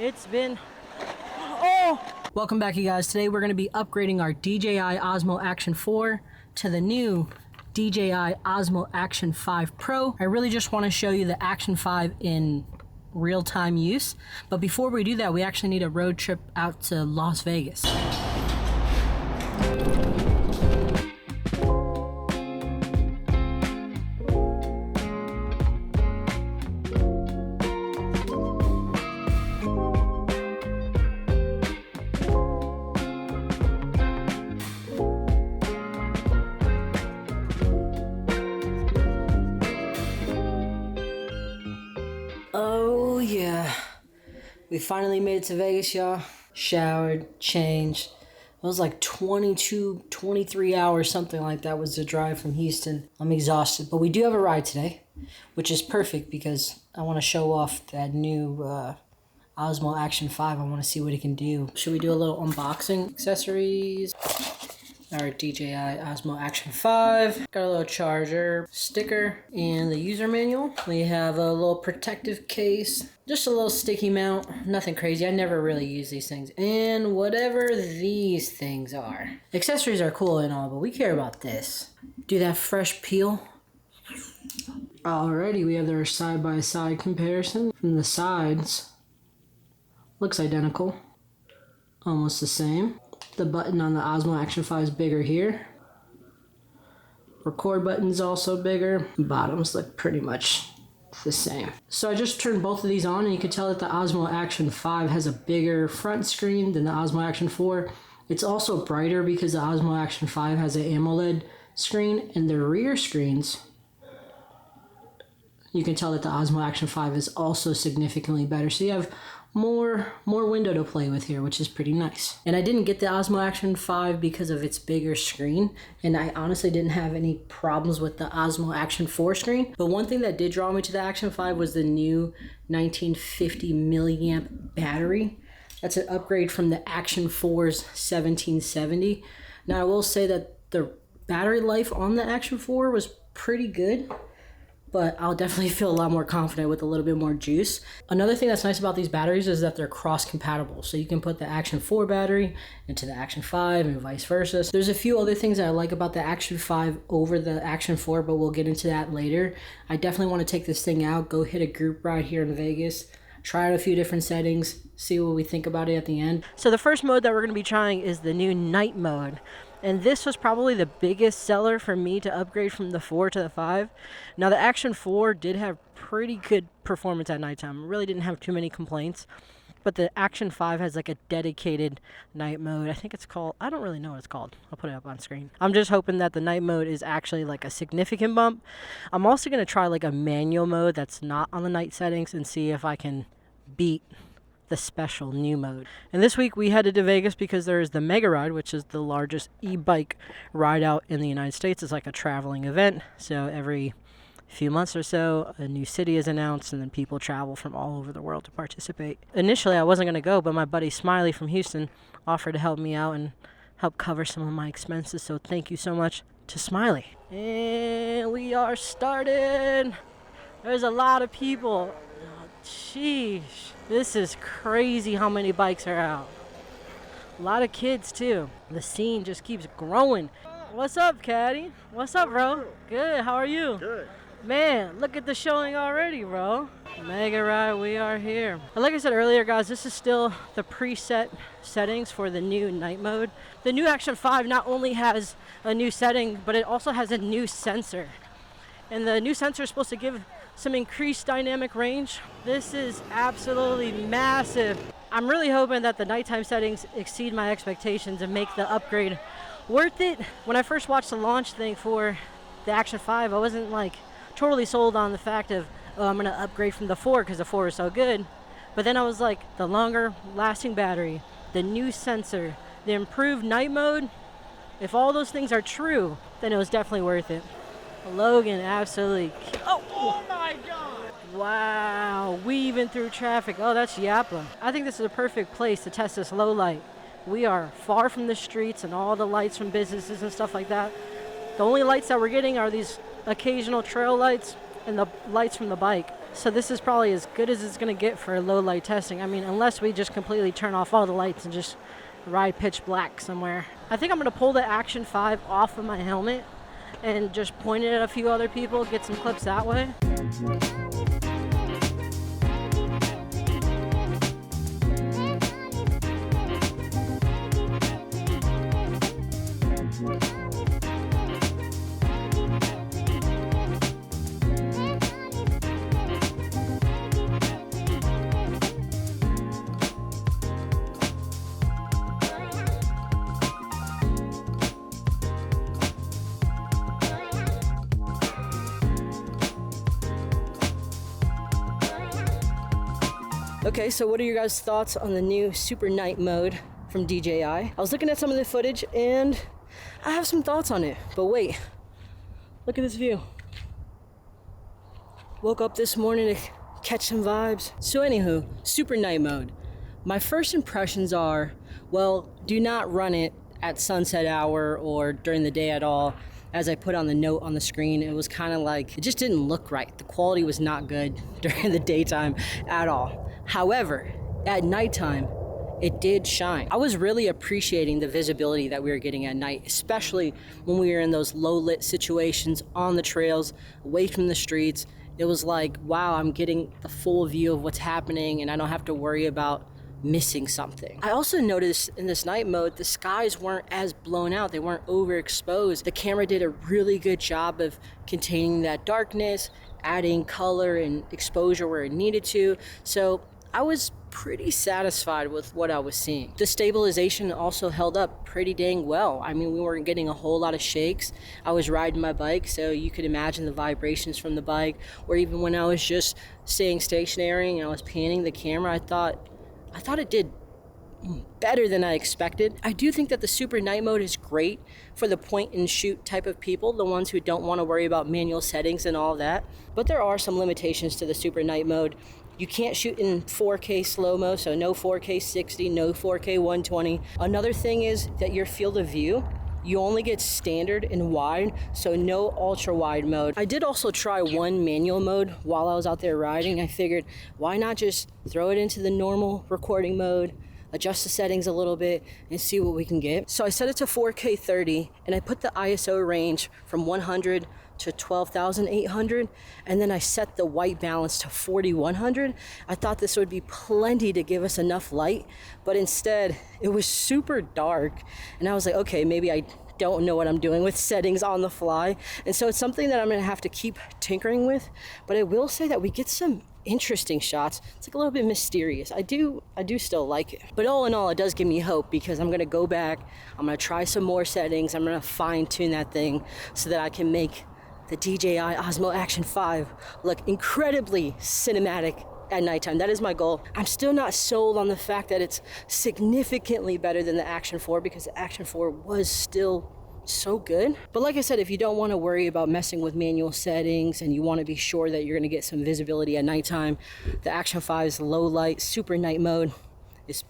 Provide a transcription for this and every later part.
It's been... Oh! Welcome back, you guys. Today we're going to be upgrading our DJI Osmo Action 4 to the new DJI Osmo Action 5 Pro. I really just want to show you the Action 5 in real-time use. But before we do that, we actually need a road trip out to Las Vegas. Oh yeah, we finally made it to Vegas, y'all. Showered, changed. It was like 22, 23 hours, something like that was the drive from Houston. I'm exhausted, but we do have a ride today, which is perfect because I want to show off that new Osmo Action 5. I want to see what it can do. Should we do a little unboxing? Accessories. Our DJI Osmo Action 5. Got a little charger, sticker, and the user manual. We have a little protective case, just a little sticky mount, nothing crazy. I never really use these things. And whatever these things are. Accessories are cool and all, but we care about this. Do that fresh peel. Alrighty, we have their side-by-side comparison. From the sides, looks identical, almost the same. The button on the Osmo Action 5 is bigger here. Record button's also bigger. Bottoms look pretty much the same. So I just turned both of these on and you can tell that the Osmo Action 5 has a bigger front screen than the Osmo Action 4. It's also brighter because the Osmo Action 5 has an AMOLED screen, and the rear screens, you can tell that the Osmo Action 5 is also significantly better. So you have more window to play with here, which is pretty nice. And I didn't get the Osmo Action 5 because of its bigger screen, and I honestly didn't have any problems with the Osmo Action 4 screen. But one thing that did draw me to the Action 5 was the new 1950 milliamp battery. That's an upgrade from the Action 4's 1770. Now I will say that the battery life on the Action 4 was pretty good, but I'll definitely feel a lot more confident with a little bit more juice. Another thing that's nice about these batteries is that they're cross-compatible. So you can put the Action 4 battery into the Action 5 and vice versa. There's a few other things that I like about the Action 5 over the Action 4, but we'll get into that later. I definitely want to take this thing out, go hit a group ride here in Vegas, try out a few different settings, see what we think about it at the end. So the first mode that we're going to be trying is the new night mode. And this was probably the biggest seller for me to upgrade from the 4 to the 5. Now the Action 4 did have pretty good performance at nighttime. Really didn't have too many complaints. But the Action 5 has like a dedicated night mode. I think it's called, I don't really know what it's called. I'll put it up on screen. I'm just hoping that the night mode is actually like a significant bump. I'm also going to try like a manual mode that's not on the night settings and see if I can beat the special new mode. And this week we headed to Vegas because there is the Mega Ride, which is the largest e-bike ride out in the United States. It's like a traveling event. So every few months or so, a new city is announced, and then people travel from all over the world to participate. Initially, I wasn't going to go, but my buddy Smiley from Houston offered to help me out and help cover some of my expenses. So thank you so much to Smiley. And we are started. There's a lot of people. Oh, sheesh. This is crazy how many bikes are out. A lot of kids too. The scene just keeps growing. What's up, Caddy? What's up, bro? Good, how are you? Good. Man, look at the showing already, bro. Mega Ride, we are here. And like I said earlier, guys, this is still the preset settings for the new night mode. The new Action 5 not only has a new setting, but it also has a new sensor. And the new sensor is supposed to give some increased dynamic range. This is absolutely massive. I'm really hoping that the nighttime settings exceed my expectations and make the upgrade worth it. When I first watched the launch thing for the Action 5, I wasn't like totally sold on the fact of, oh, I'm gonna upgrade from the 4 because the 4 is so good. But then I was like, the longer lasting battery, the new sensor, the improved night mode, if all those things are true, then it was definitely worth it. Logan absolutely, oh my God. Wow, weaving through traffic. Oh, that's Yappa. I think this is a perfect place to test this low light. We are far from the streets and all the lights from businesses and stuff like that. The only lights that we're getting are these occasional trail lights and the lights from the bike. So this is probably as good as it's gonna get for low light testing. I mean, unless we just completely turn off all the lights and just ride pitch black somewhere. I think I'm gonna pull the Action 5 off of my helmet and just point it at a few other people, get some clips that way. Okay, so what are your guys' thoughts on the new SuperNight mode from DJI? I was looking at some of the footage and I have some thoughts on it, but wait, look at this view. Woke up this morning to catch some vibes. So anywho, SuperNight mode. My first impressions are, well, do not run it at sunset hour or during the day at all. As I put on the note on the screen, it was kind of like, it just didn't look right. The quality was not good during the daytime at all. However, at nighttime, it did shine. I was really appreciating the visibility that we were getting at night, especially when we were in those low lit situations on the trails, away from the streets. It was like, wow, I'm getting the full view of what's happening and I don't have to worry about missing something. I also noticed in this night mode, the skies weren't as blown out. They weren't overexposed. The camera did a really good job of containing that darkness, adding color and exposure where it needed to. So I was pretty satisfied with what I was seeing. The stabilization also held up pretty dang well. I mean, we weren't getting a whole lot of shakes. I was riding my bike, so you could imagine the vibrations from the bike, or even when I was just staying stationary and I was panning the camera, I thought it did better than I expected. I do think that the SuperNight mode is great for the point and shoot type of people, the ones who don't want to worry about manual settings and all that. But there are some limitations to the SuperNight mode. You can't shoot in 4K slow-mo, so no 4K 60, no 4K 120. Another thing is that your field of view, you only get standard and wide, so no ultra wide mode. I did also try one manual mode while I was out there riding. I figured, why not just throw it into the normal recording mode, adjust the settings a little bit, and see what we can get. So I set it to 4K 30, and I put the ISO range from 100 to 12,800, and then I set the white balance to 4,100. I thought this would be plenty to give us enough light, but instead it was super dark, and I was like, okay, maybe I don't know what I'm doing with settings on the fly, and so it's something that I'm gonna have to keep tinkering with. But I will say that we get some interesting shots. It's like a little bit mysterious. I do still like it, but all in all, it does give me hope, because I'm gonna go back, I'm gonna try some more settings, I'm gonna fine tune that thing so that I can make the DJI Osmo Action 5 look incredibly cinematic at nighttime. That is my goal. I'm still not sold on the fact that it's significantly better than the Action 4, because the Action 4 was still so good. But like I said, if you don't want to worry about messing with manual settings and you want to be sure that you're going to get some visibility at nighttime, the Action 5's low light SuperNight mode is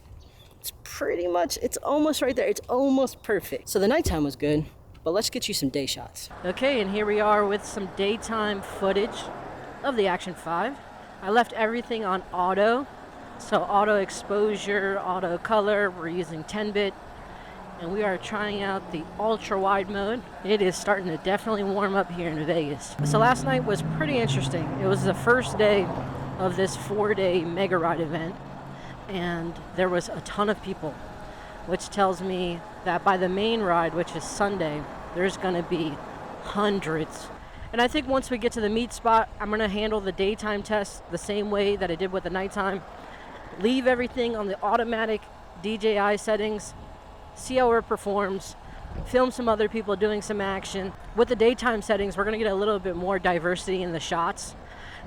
pretty much, it's almost right there. It's almost perfect. So the nighttime was good. But let's get you some day shots. Okay, and here we are with some daytime footage of the Action 5. I left everything on auto. So auto exposure, auto color, we're using 10-bit. And we are trying out the ultra wide mode. It is starting to definitely warm up here in Vegas. So last night was pretty interesting. It was the first day of this 4-day mega ride event. And there was a ton of people, which tells me that by the main ride, which is Sunday, there's gonna be hundreds. And I think once we get to the meet spot, I'm gonna handle the daytime test the same way that I did with the nighttime. Leave everything on the automatic DJI settings, see how it performs, film some other people doing some action. With the daytime settings, we're gonna get a little bit more diversity in the shots,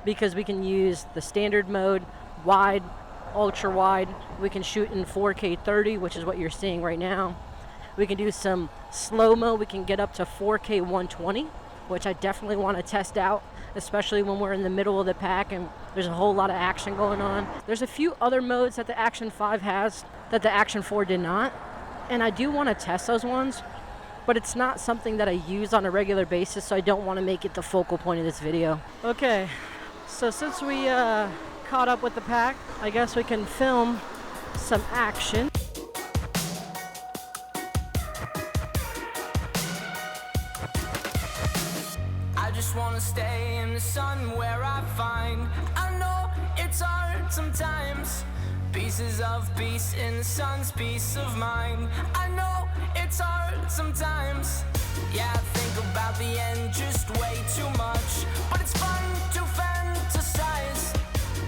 because we can use the standard mode, wide, ultra wide. We can shoot in 4K 30, which is what you're seeing right now. We can do some slow-mo. We can get up to 4K 120, which I definitely want to test out, especially when we're in the middle of the pack and there's a whole lot of action going on. There's a few other modes that the Action 5 has that the Action 4 did not, and I do want to test those ones, but it's not something that I use on a regular basis, so I don't want to make it the focal point of this video. Okay, So since we caught up with the pack, I guess we can film some action. I just wanna stay in the sun where I find. I know it's hard sometimes. Pieces of peace in the sun's peace of mind. I know it's hard sometimes. Yeah, I think about the end just way too much. But it's fun to fantasize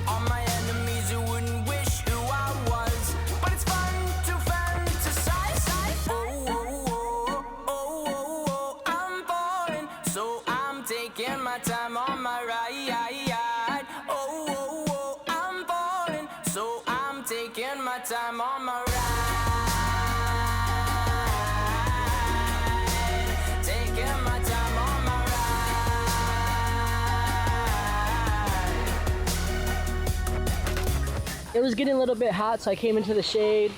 on my enemies who wouldn't wish who I was. But it's fun to fantasize. Oh, oh, oh, oh, oh, I'm falling, so I'm taking my time on my ride. Oh, oh, oh, I'm falling, so I'm taking my time on my ride. Taking my time on my ride. It was getting a little bit hot, so I came into the shade,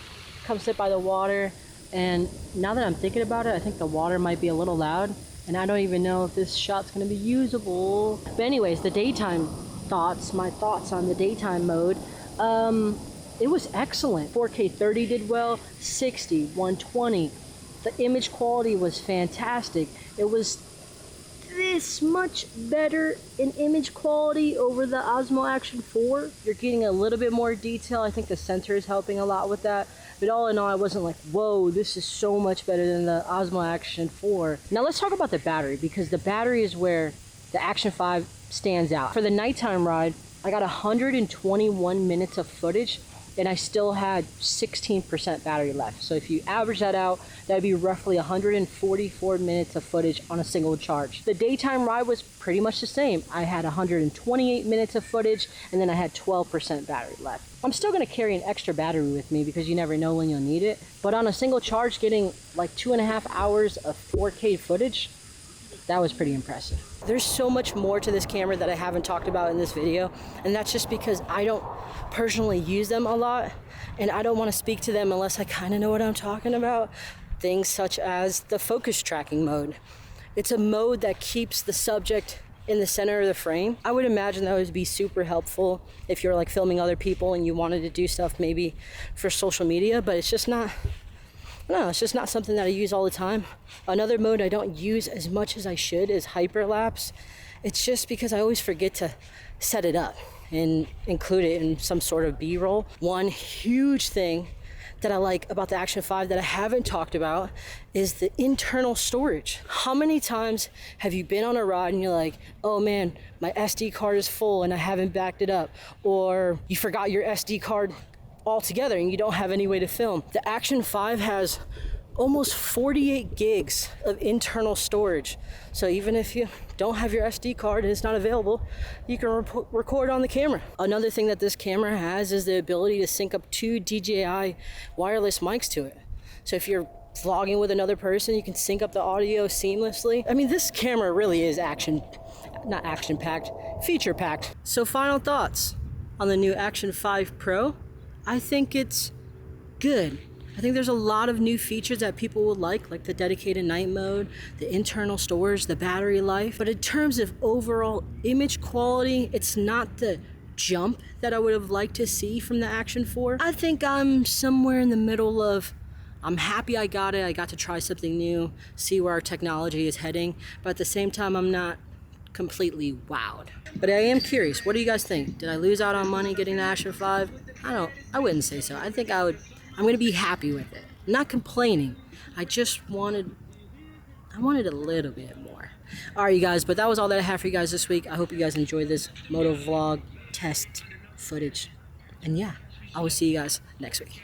come sit by the water, and now that I'm thinking about it, I think the water might be a little loud, and I don't even know if this shot's gonna be usable. But anyways, the daytime thoughts, my thoughts on the daytime mode, it was excellent. 4K 30 did well, 60, 120. The image quality was fantastic. It was this much better in image quality over the Osmo Action 4. You're getting a little bit more detail. I think the sensor is helping a lot with that. But all in all, I wasn't like, whoa, this is so much better than the Osmo Action 4. Now let's talk about the battery, because the battery is where the Action 5 stands out. For the nighttime ride, I got 121 minutes of footage, and I still had 16% battery left. So if you average that out, that'd be roughly 144 minutes of footage on a single charge. The daytime ride was pretty much the same. I had 128 minutes of footage, and then I had 12% battery left. I'm still gonna carry an extra battery with me because you never know when you'll need it. But on a single charge, getting like 2.5 hours of 4K footage, that was pretty impressive. There's so much more to this camera that I haven't talked about in this video, and that's just because I don't personally use them a lot, and I don't want to speak to them unless I kind of know what I'm talking about. Things such as the focus tracking mode. It's a mode that keeps the subject in the center of the frame. I would imagine that would be super helpful if you're like filming other people and you wanted to do stuff maybe for social media, but it's just not, no, it's just not something that I use all the time. Another mode I don't use as much as I should is hyperlapse. It's just because I always forget to set it up and include it in some sort of B-roll. One huge thing that I like about the Action 5 that I haven't talked about is the internal storage. How many times have you been on a ride and you're like, oh man, my SD card is full and I haven't backed it up, or you forgot your SD card altogether and you don't have any way to film? The Action 5 has almost 48 gigs of internal storage. So even if you don't have your SD card and it's not available, you can record on the camera. Another thing that this camera has is the ability to sync up 2 DJI wireless mics to it. So if you're vlogging with another person, you can sync up the audio seamlessly. I mean, this camera really is not action-packed, feature-packed. So final thoughts on the new Action 5 Pro. I think it's good. I think there's a lot of new features that people would like the dedicated night mode, the internal storage, the battery life. But in terms of overall image quality, it's not the jump that I would have liked to see from the Action 4. I think I'm somewhere in the middle of, I'm happy I got it. I got to try something new, see where our technology is heading. But at the same time, I'm not completely wowed. But I am curious, what do you guys think? Did I lose out on money getting the Action 5? I wouldn't say so. I think I'm going to be happy with it. I'm not complaining. I wanted a little bit more. All right, you guys, but that was all that I have for you guys this week. I hope you guys enjoyed this moto vlog test footage. And yeah, I will see you guys next week.